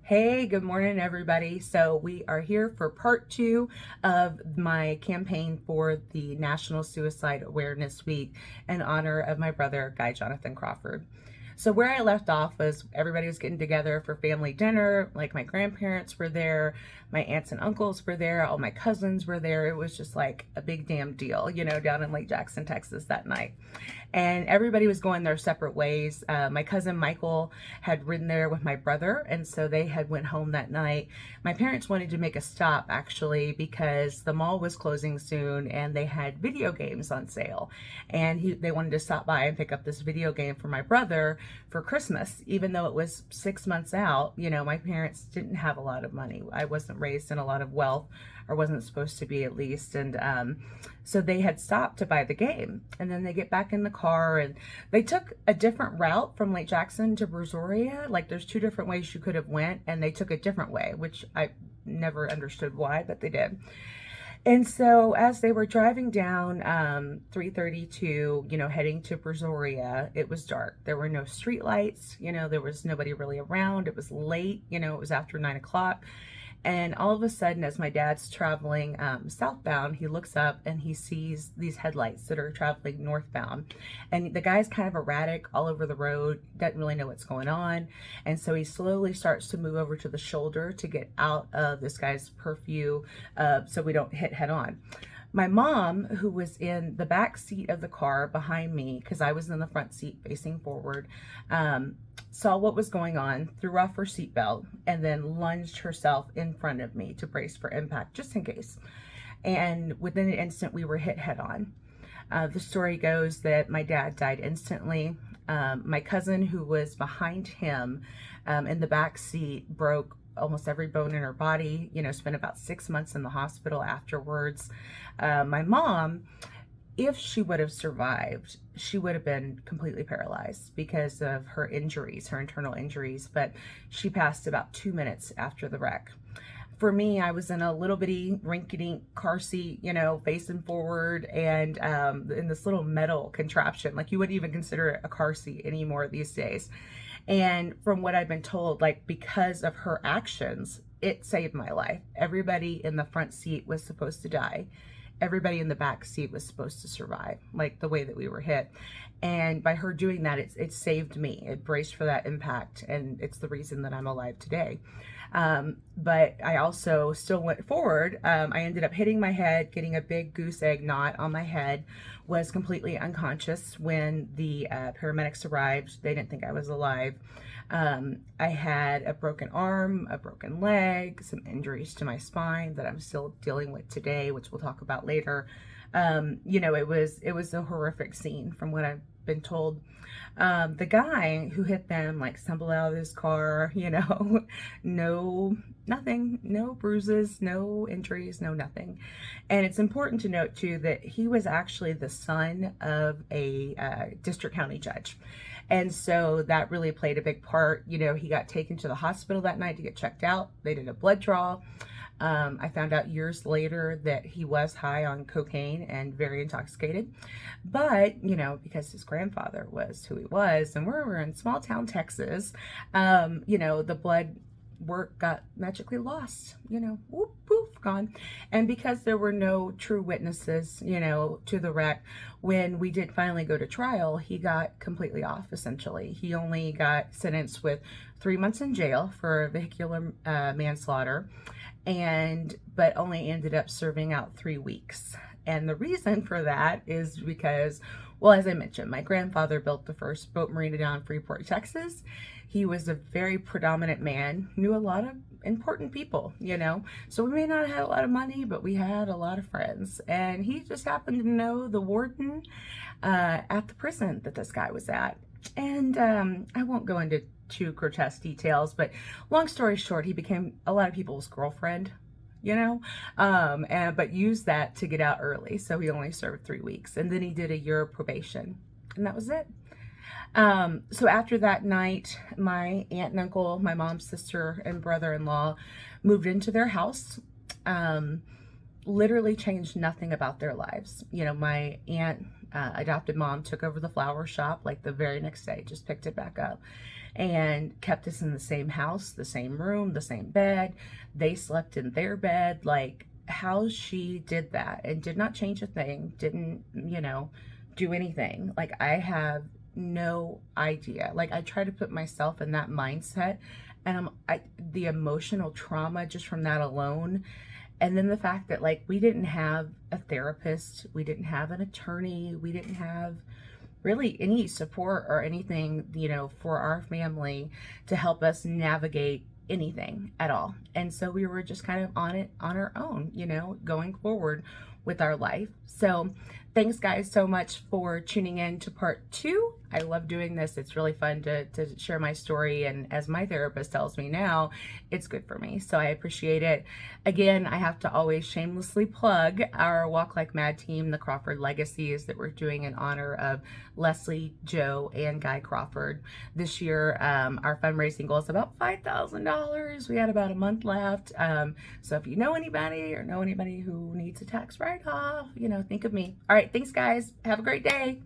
Hey, good morning, everybody. So we are here for part two of my campaign for the National Suicide Awareness Week in honor of my brother, Guy Jonathan Crawford. So where I left off was everybody was getting together for family dinner. Like my grandparents were there, my aunts and uncles were there, all my cousins were there. It was just like a big damn deal, down in Lake Jackson, Texas that night. And everybody was going their separate ways. My cousin Michael had ridden there with my brother, and so they had went home that night. My parents wanted to make a stop actually because the mall was closing soon and they had video games on sale, and they wanted to stop by and pick up this video game for my brother for Christmas. Even though it was 6 months out, my parents didn't have a lot of money. I wasn't raised in a lot of wealth, or wasn't supposed to be at least, and so they had stopped to buy the game, and then they get back in the car and they took a different route from Lake Jackson to Brazoria. Like there's two different ways you could have went, and they took a different way, which I never understood why, but they did. And so as they were driving down 332, heading to Brazoria, it was dark. There were no street lights, there was nobody really around. It was late, it was after 9 o'clock. And all of a sudden, as my dad's traveling southbound, he looks up and he sees these headlights that are traveling northbound. And the guy's kind of erratic all over the road, doesn't really know what's going on. And so he slowly starts to move over to the shoulder to get out of this guy's purview so we don't hit head on. My mom, who was in the back seat of the car behind me, because I was in the front seat facing forward, saw what was going on, threw off her seatbelt, and then lunged herself in front of me to brace for impact, just in case. And within an instant, we were hit head on. The story goes that my dad died instantly. My cousin, who was behind him in the back seat, broke almost every bone in her body, spent about 6 months in the hospital afterwards. My mom, if she would have survived, she would have been completely paralyzed because of her injuries, her internal injuries, but she passed about 2 minutes after the wreck. For me, I was in a little bitty rinky-dink car seat, facing forward, and in this little metal contraption. Like, you wouldn't even consider it a car seat anymore these days. And from what I've been told, like, because of her actions, it saved my life. Everybody in the front seat was supposed to die. Everybody in the back seat was supposed to survive, like the way that we were hit. And by her doing that, it saved me. It braced for that impact, and it's the reason that I'm alive today. But I also still went forward. I ended up hitting my head, getting a big goose egg knot on my head, was completely unconscious when the paramedics arrived. They didn't think I was alive. I had a broken arm, a broken leg, some injuries to my spine that I'm still dealing with today, which we'll talk about later. It was a horrific scene from what I've been told. The guy who hit them like stumbled out of his car, nothing, no bruises, no injuries, no nothing. And it's important to note too that he was actually the son of a district county judge. And so that really played a big part. He got taken to the hospital that night to get checked out. They did a blood draw. I found out years later that he was high on cocaine and very intoxicated. But, because his grandfather was who he was, and we're in small town Texas, the blood work got magically lost, whoop, poof, gone. And because there were no true witnesses, to the wreck, when we did finally go to trial, he got completely off, essentially. He only got sentenced with 3 months in jail for vehicular manslaughter, but only ended up serving out 3 weeks. And the reason for that is because, well, as I mentioned, my grandfather built the first boat marina down in Freeport, Texas. He was a very predominant man, knew a lot of important people, So we may not have had a lot of money, but we had a lot of friends. And he just happened to know the warden at the prison that this guy was at. And I won't go into too grotesque details, but long story short, he became a lot of people's girlfriend, but used that to get out early. So he only served 3 weeks, and then he did a year of probation, and that was it. So after that night, my aunt and uncle, my mom's sister and brother-in-law moved into their house. Literally changed nothing about their lives. My aunt, adopted mom, took over the flower shop like the very next day, just picked it back up. and kept us in the same house, the same room, the same bed. They slept in their bed. Like, how she did that and did not change a thing, didn't, do anything. Like, I have no idea. Like, I try to put myself in that mindset, and the emotional trauma just from that alone. And then the fact that, like, we didn't have a therapist, we didn't have an attorney, we didn't have really any support or anything, for our family to help us navigate anything at all. And so we were just kind of on it on our own, going forward with our life. So thanks guys so much for tuning in to part 2. I love doing this. It's really fun to share my story. And as my therapist tells me now, it's good for me. So I appreciate it. Again, I have to always shamelessly plug our Walk Like Mad team, the Crawford Legacies, that we're doing in honor of Leslie, Joe, and Guy Crawford. This year, our fundraising goal is about $5,000. We had about a month left. So if you know anybody or know anybody who needs a tax write-off, think of me. All right, thanks guys. Have a great day.